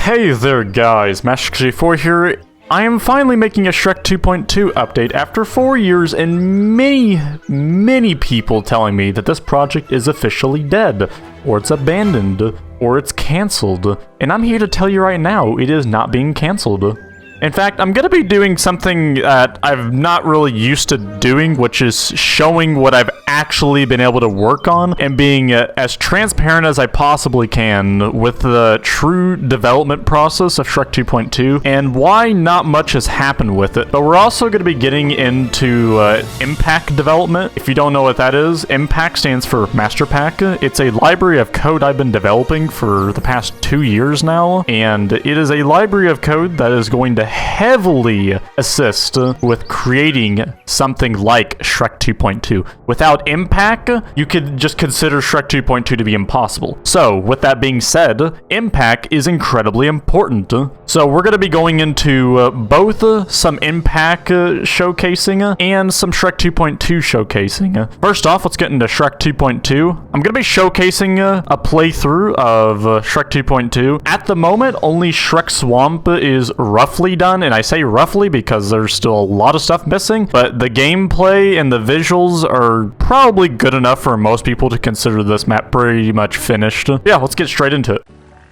Hey there guys, 𝙎𝙪𝙥𝙥𝙧𝙩 here. I am finally making a Shrek 2.2 update after 4 years and many people telling me that this project is officially dead, or it's abandoned, or it's cancelled. And I'm here to tell you right now, it is not being cancelled. In fact, I'm going to be doing something that I've not really used to doing, which is showing what I've actually been able to work on and being as transparent as I possibly can with the true development process of Shrek 2.2 and why not much has happened with it. But we're also going to be getting into impact development. If you don't know what that is, impact stands for Master Pack. It's a library of code I've been developing for the past 2 years now, and it is a library of code that is going to heavily assist with creating something like Shrek 2.2. Without impact, you could just consider Shrek 2.2 to be impossible. So, with that being said, impact is incredibly important. So, we're going to be going into both some impact showcasing and some Shrek 2.2 showcasing. First off, let's get into Shrek 2.2. I'm going to be showcasing a playthrough of Shrek 2.2. At the moment, only Shrek Swamp is roughly done, and I say roughly because there's still a lot of stuff missing, but the gameplay and the visuals are probably good enough for most people to consider this map pretty much finished. Yeah, let's get straight into it.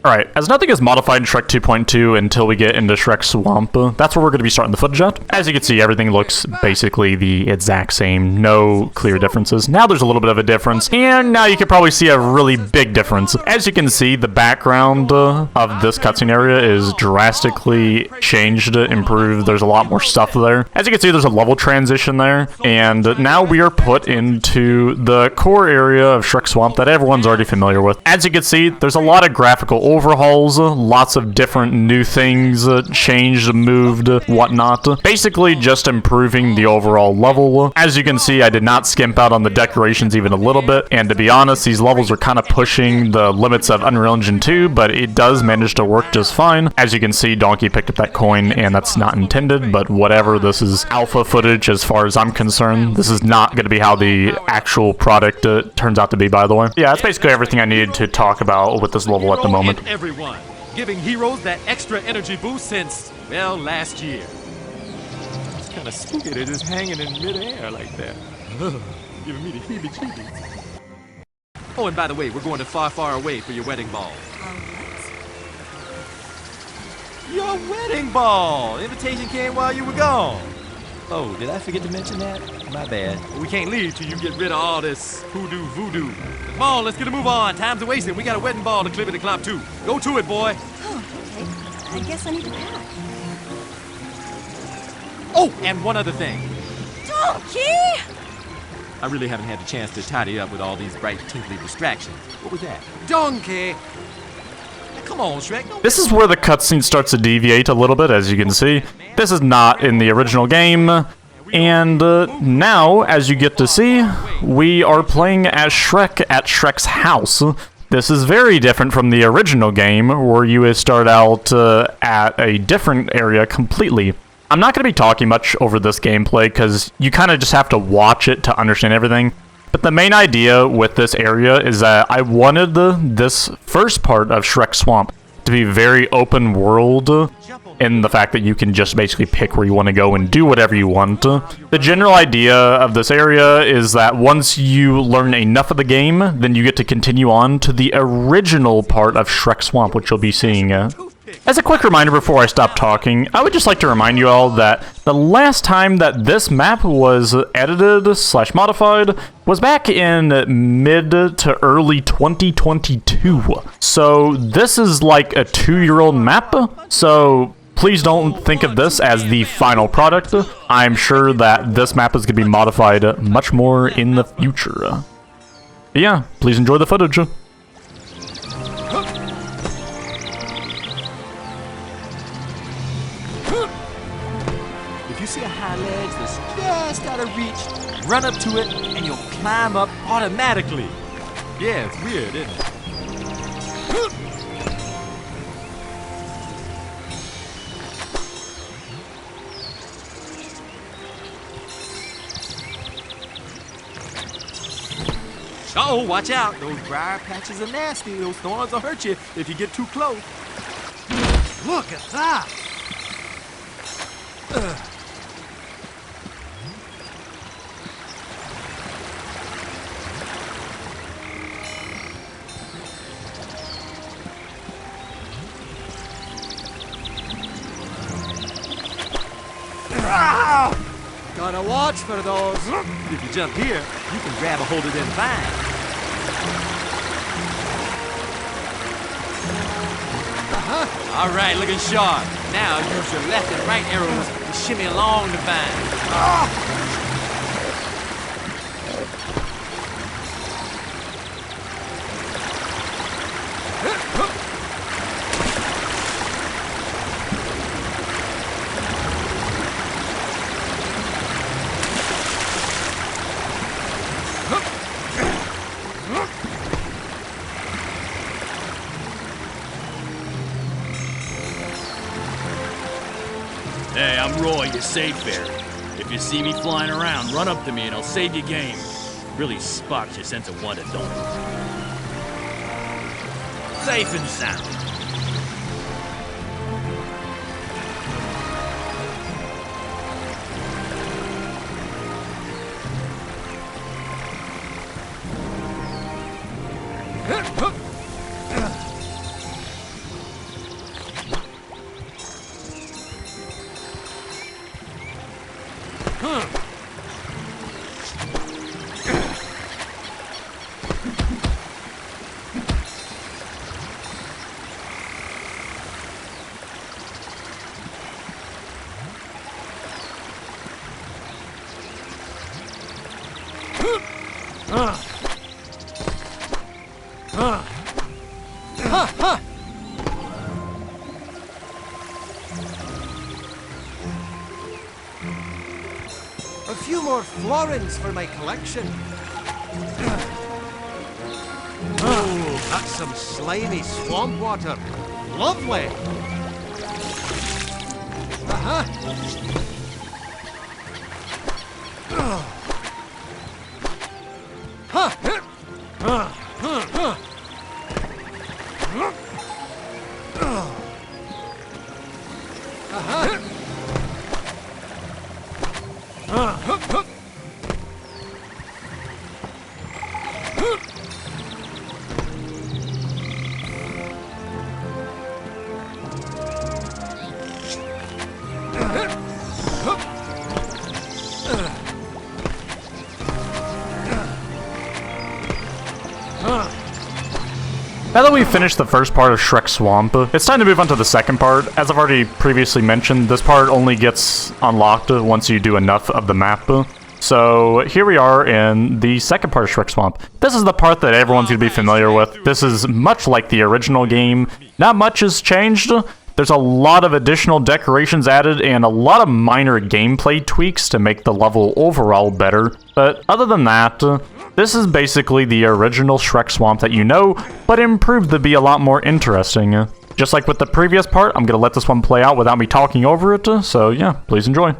Alright, as nothing is modified in Shrek 2.2 until we get into Shrek Swamp, that's where we're going to be starting the footage at. As you can see, everything looks basically the exact same, no clear differences. Now there's a little bit of a difference, and now you can probably see a really big difference. As you can see, the background of this cutscene area is drastically changed, improved. There's a lot more stuff there. As you can see, there's a level transition there, and now we are put into the core area of Shrek Swamp that everyone's already familiar with. As you can see, there's a lot of graphical overhauls, lots of different new things changed, moved, whatnot. Basically just improving the overall level. As you can see, I did not skimp out on the decorations even a little bit, and to be honest, these levels are kind of pushing the limits of Unreal Engine 2, but it does manage to work just fine. As you can see, Donkey picked up that coin, and that's not intended, but whatever, this is alpha footage as far as I'm concerned. This is not going to be how the actual product turns out to be, by the way. Yeah, that's basically everything I needed to talk about with this level at the moment. Everyone, giving heroes that extra energy boost since, well, last year. It's kind of spooky they're just hanging in midair like that. Giving me the heebie-jeebies. Oh, and by the way, we're going to far away for your wedding ball. Your wedding ball! Invitation came while you were gone. Oh, did I forget to mention that? My bad. We can't leave till you get rid of all this hoodoo voodoo. Come on, let's get a move on. Time's a-wasting. We got a wedding ball to clippity-clop too. Go to it, boy. Oh, okay. I guess I need to pack. Oh, and one other thing. Donkey! I really haven't had the chance to tidy up with all these bright, twinkly distractions. What was that? Donkey! Now, come on, Shrek. This is where the cutscene starts to deviate a little bit, as you can see. This is not in the original game, and now, as you get to see, we are playing as Shrek at Shrek's house. This is very different from the original game, where you would start out at a different area completely. I'm not going to be talking much over this gameplay, because you kind of just have to watch it to understand everything. But the main idea with this area is that I wanted this first part of Shrek Swamp to be very open world in the fact that you can just basically pick where you want to go and do whatever you want. The general idea of this area is that once you learn enough of the game, then you get to continue on to the original part of Shrek Swamp, which you'll be seeing. As a quick reminder before I stop talking, I would just like to remind you all that the last time that this map was edited/modified was back in mid to early 2022. So this is like a 2-year-old map, so please don't think of this as the final product. I'm sure that this map is going to be modified much more in the future. But yeah, please enjoy the footage. If you see a high ledge that's just out of reach, run up to it and you'll climb up automatically. Yeah, it's weird, isn't it? Oh, watch out. Those briar patches are nasty. Those thorns will hurt you if you get too close. Look at that! Gotta watch for those. If you jump here, you can grab a hold of them vines. All right, looking sharp. Now use your left and right arrows to shimmy along the vine. Hey, I'm Roy, your safe bearer. If you see me flying around, run up to me and I'll save your game. Really sparks your sense of wonder, don't it? Safe and sound. A few more florins for my collection. Oh, that's some slimy swamp water. Lovely. Now that we've finished the first part of Shrek Swamp, it's time to move on to the second part. As I've already previously mentioned, this part only gets unlocked once you do enough of the map. So here we are in the second part of Shrek Swamp. This is the part that everyone's going to be familiar with. This is much like the original game. Not much has changed. There's a lot of additional decorations added and a lot of minor gameplay tweaks to make the level overall better. But other than that, this is basically the original Shrek Swamp that you know, but improved to be a lot more interesting. Just like with the previous part, I'm going to let this one play out without me talking over it, so yeah, please enjoy.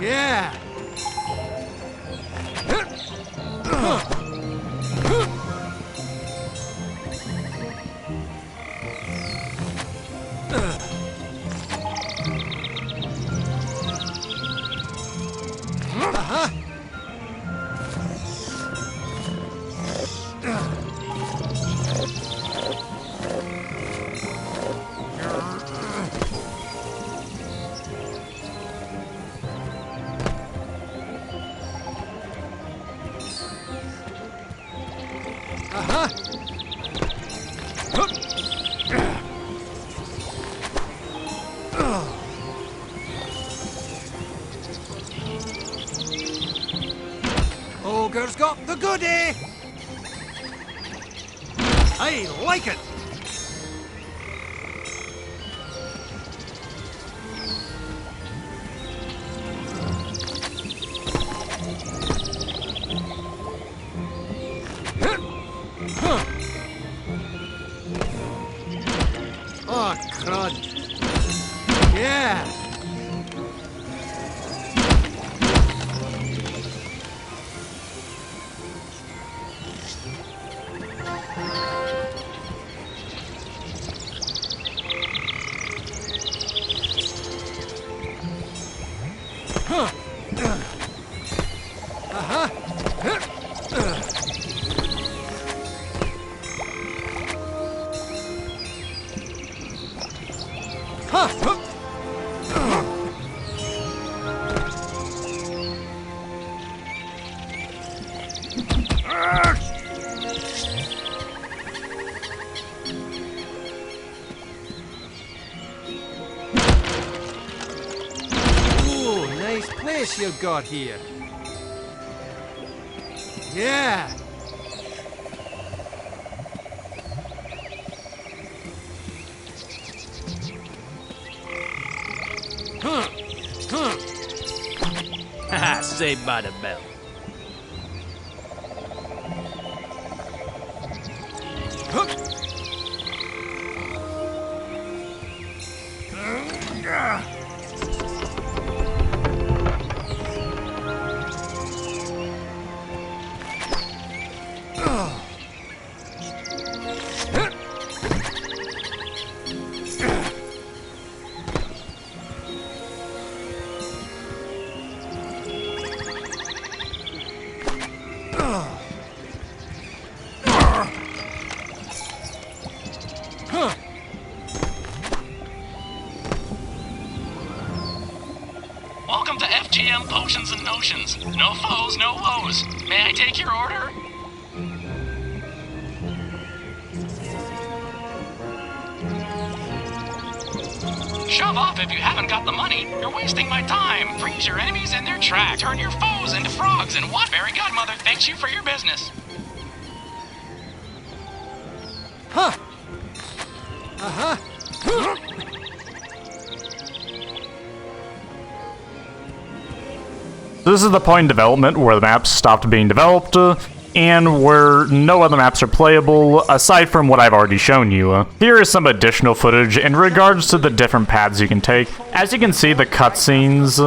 Yeah. Ogre's got the goodie! I like it! Ooh, nice place you've got here. Yeah. Haha, saved by the bell. Welcome to FGM Potions and Notions. No foes, no woes. May I take your order? Shove off if you haven't got the money. You're wasting my time. Freeze your enemies in their tracks. Turn your foes into frogs, and what fairy godmother thanks you for your business? Huh. Uh-huh. This is the point in development where the maps stopped being developed, and where no other maps are playable aside from what I've already shown you. Here is some additional footage in regards to the different paths you can take. As you can see, the cutscenes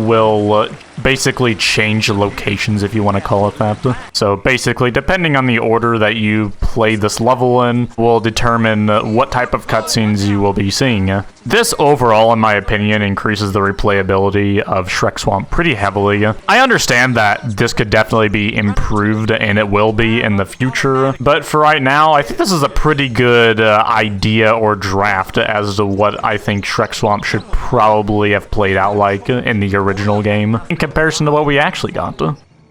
will basically change locations, if you want to call it that. So basically, depending on the order that you play this level in, will determine what type of cutscenes you will be seeing. This overall, in my opinion, increases the replayability of Shrek Swamp pretty heavily. I understand that this could definitely be improved, and it will be in the future, but for right now, I think this is a pretty good idea or draft as to what I think Shrek Swamp should probably have played out like in the original game, in comparison to what we actually got.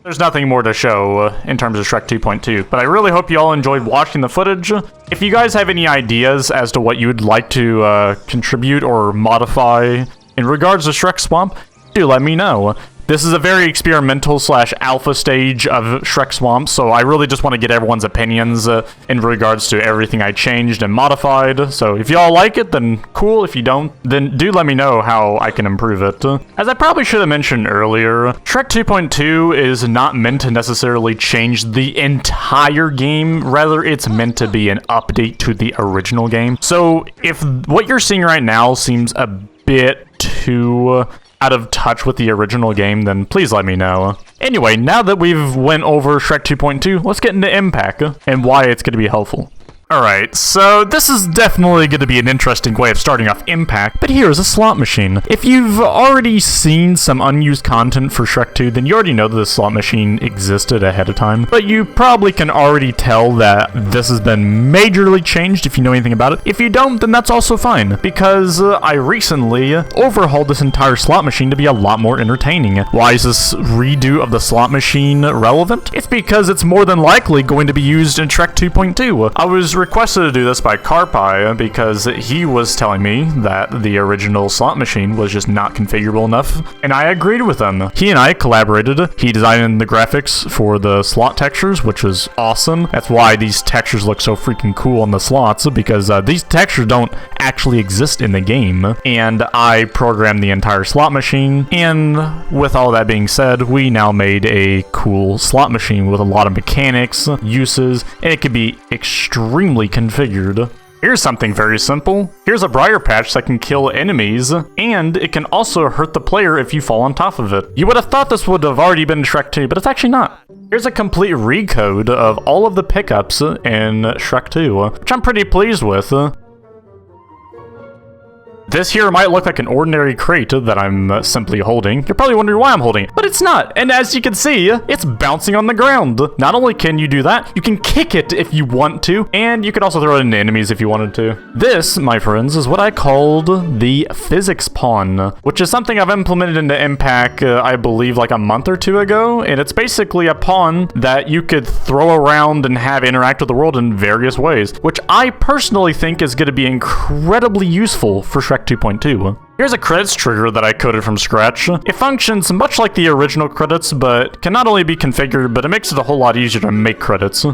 There's nothing more to show in terms of Shrek 2.2, but I really hope you all enjoyed watching the footage. If you guys have any ideas as to what you would like to contribute or modify in regards to Shrek Swamp, do let me know. This is a very experimental / alpha stage of Shrek Swamp, so I really just want to get everyone's opinions in regards to everything I changed and modified. So if y'all like it, then cool. If you don't, then do let me know how I can improve it. As I probably should have mentioned earlier, Shrek 2.2 is not meant to necessarily change the entire game. Rather, it's meant to be an update to the original game. So if what you're seeing right now seems a bit too out of touch with the original game, then please let me know. Anyway, now that we've went over Shrek 2.2, let's get into Impact and why it's going to be helpful. Alright, so this is definitely going to be an interesting way of starting off Impact, but here's a slot machine. If you've already seen some unused content for Shrek 2, then you already know that the slot machine existed ahead of time, but you probably can already tell that this has been majorly changed if you know anything about it. If you don't, then that's also fine, because I recently overhauled this entire slot machine to be a lot more entertaining. Why is this redo of the slot machine relevant? It's because it's more than likely going to be used in Shrek 2.2. I was requested to do this by Carpi because he was telling me that the original slot machine was just not configurable enough, and I agreed with him. He and I collaborated. He designed the graphics for the slot textures, which was awesome. That's why these textures look so freaking cool on the slots, because these textures don't actually exist in the game, and I programmed the entire slot machine. And with all that being said, we now made a cool slot machine with a lot of mechanics, uses, and it could be extremely configured. Here's something very simple. Here's a briar patch that can kill enemies, and it can also hurt the player if you fall on top of it. You would have thought this would have already been in Shrek 2, but it's actually not. Here's a complete recode of all of the pickups in Shrek 2, which I'm pretty pleased with. This here might look like an ordinary crate that I'm simply holding. You're probably wondering why I'm holding it, but it's not. And as you can see, it's bouncing on the ground. Not only can you do that, you can kick it if you want to, and you could also throw it into enemies if you wanted to. This, my friends, is what I called the physics pawn, which is something I've implemented into Impact, I believe like a month or two ago, and it's basically a pawn that you could throw around and have interact with the world in various ways, which I personally think is going to be incredibly useful for Shrek 2.2. Here's a credits trigger that I coded from scratch. It functions much like the original credits, but can not only be configured, but it makes it a whole lot easier to make credits.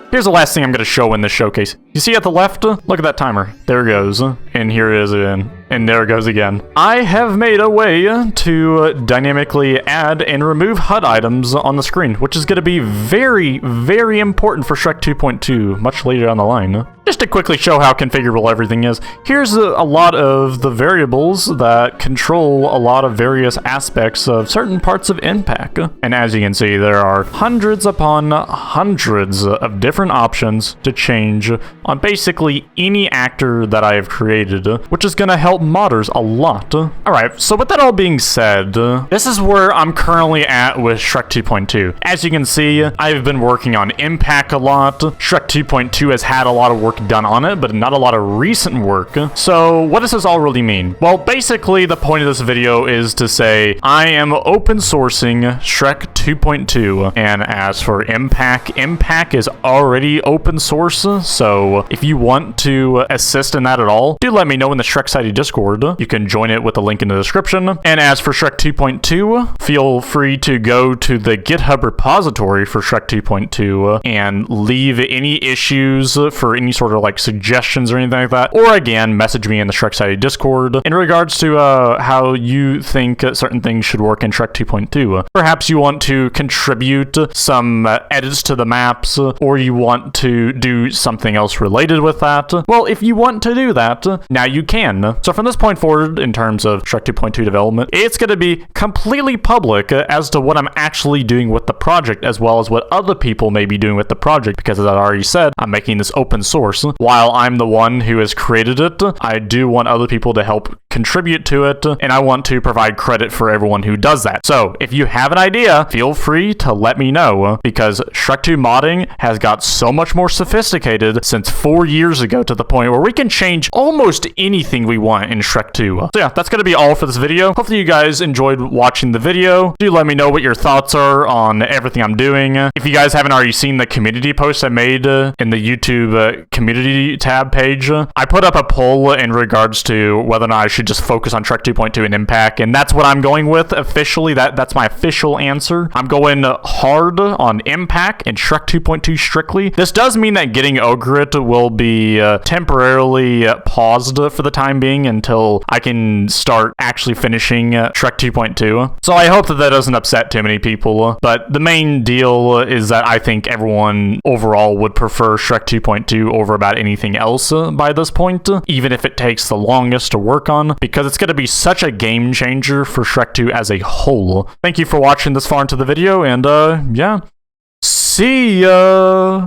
Here's the last thing I'm going to show in this showcase. You see at the left? Look at that timer. There it goes. And here it is again. And there it goes again. I have made a way to dynamically add and remove HUD items on the screen, which is going to be very, very important for Shrek 2.2 much later down the line. Just to quickly show how configurable everything is, here's a lot of the variables that control a lot of various aspects of certain parts of Impact. And as you can see, there are hundreds upon hundreds of different options to change on basically any actor that I have created, which is going to help modders a lot. Alright, so with that all being said, this is where I'm currently at with Shrek 2.2. As you can see, I've been working on Impact a lot. Shrek 2.2 has had a lot of work done on it, but not a lot of recent work. So what does this all really mean? Well, basically the point of this video is to say I am open sourcing Shrek 2.2, and as for Impact, Impact is already open source, so if you want to assist in that at all, do let me know in the Shrek Society Discord. You can join it with the link in the description. And as for Shrek 2.2, feel free to go to the GitHub repository for Shrek 2.2 and leave any issues for any sort of like suggestions or anything like that. Or again, message me in the Shrek Society Discord in regards to how you think certain things should work in Shrek 2.2. Perhaps you want to contribute some edits to the maps, or you want to do something else related with that. Well, if you want to do that, now you can. So from this point forward, in terms of Shrek 2.2 development, it's going to be completely public as to what I'm actually doing with the project, as well as what other people may be doing with the project, because as I already said, I'm making this open source. While I'm the one who has created it, I do want other people to help contribute to it, and I want to provide credit for everyone who does that. So if you have an idea, feel free to let me know, because Shrek 2 modding has got so much more sophisticated since 4 years ago, to the point where we can change almost anything we want in Shrek 2. So yeah, that's going to be all for this video. Hopefully you guys enjoyed watching the video. Do let me know what your thoughts are on everything I'm doing. If you guys haven't already seen the community post I made in the YouTube community tab page, I put up a poll in regards to whether or not I should just focus on Shrek 2.2 and Impact, and that's what I'm going with officially. That's my official answer. I'm going hard on Impact and Shrek 2.2 strictly. This does mean that getting 𝙎𝙧 will be temporarily paused for the time being until I can start actually finishing Shrek 2.2. So I hope that doesn't upset too many people, but the main deal is that I think everyone overall would prefer Shrek 2.2 over about anything else by this point, even if it takes the longest to work on, because it's going to be such a game changer for Shrek 2 as a whole. Thank you for watching this far into the video, and yeah, see ya!